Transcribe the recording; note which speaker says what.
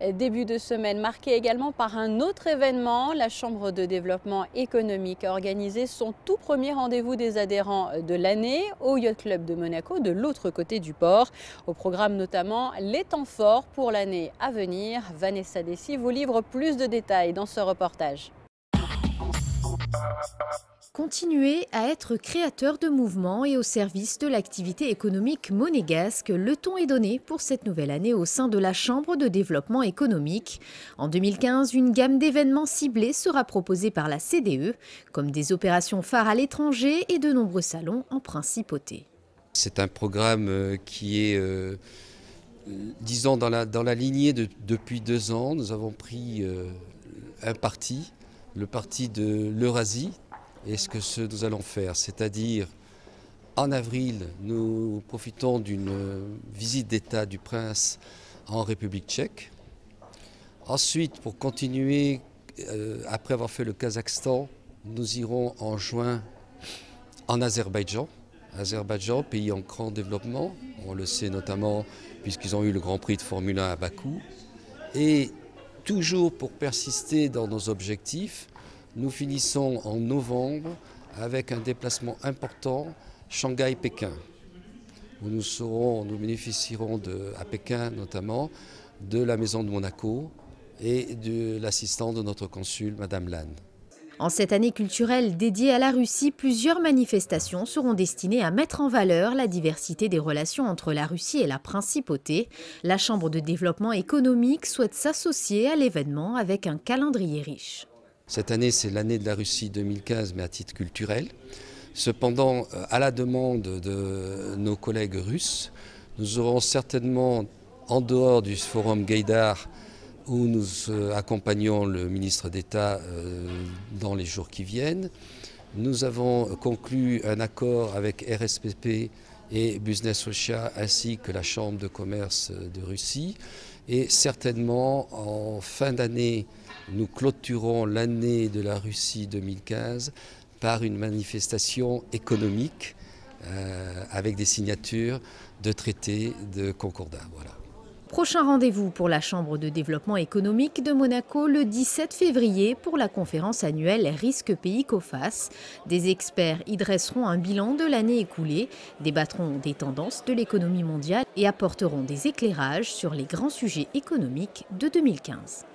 Speaker 1: Début de semaine marqué également par un autre événement. La Chambre de développement économique a organisé son tout premier rendez-vous des adhérents de l'année au Yacht Club de Monaco, de l'autre côté du port. Au programme notamment les temps forts pour l'année à venir. Vanessa Dessy vous livre plus de détails dans ce reportage.
Speaker 2: Continuer à être créateur de mouvements et au service de l'activité économique monégasque, le ton est donné pour cette nouvelle année au sein de la Chambre de développement économique. En 2015, une gamme d'événements ciblés sera proposée par la CDE, comme des opérations phares à l'étranger et de nombreux salons en principauté.
Speaker 3: C'est un programme qui est, disons, dans la lignée depuis 2 ans. Nous avons pris un parti, le parti de l'Eurasie. Et ce que nous allons faire, c'est-à-dire en avril, nous profitons d'une visite d'État du prince en République tchèque. Ensuite, pour continuer, après avoir fait le Kazakhstan, nous irons en juin en Azerbaïdjan. Azerbaïdjan, pays en grand développement, on le sait notamment puisqu'ils ont eu le Grand Prix de Formule 1 à Bakou. Et toujours pour persister dans nos objectifs, nous finissons en novembre avec un déplacement important, Shanghai-Pékin, où nous bénéficierons à Pékin notamment de la Maison de Monaco et de l'assistance de notre consul, Madame Lan.
Speaker 2: En cette année culturelle dédiée à la Russie, plusieurs manifestations seront destinées à mettre en valeur la diversité des relations entre la Russie et la principauté. La Chambre de développement économique souhaite s'associer à l'événement avec un calendrier riche.
Speaker 3: Cette année, c'est l'année de la Russie 2015, mais à titre culturel. Cependant, à la demande de nos collègues russes, nous aurons certainement, en dehors du forum Gaïdar, où nous accompagnons le ministre d'État dans les jours qui viennent, nous avons conclu un accord avec RSPP et Business Russia ainsi que la Chambre de commerce de Russie. Et certainement, en fin d'année, nous clôturons l'année de la Russie 2015 par une manifestation économique avec des signatures de traités de concordat. Voilà.
Speaker 2: Prochain rendez-vous pour la Chambre de développement économique de Monaco le 17 février pour la conférence annuelle Risque Pays COFACE. Des experts y dresseront un bilan de l'année écoulée, débattront des tendances de l'économie mondiale et apporteront des éclairages sur les grands sujets économiques de 2015.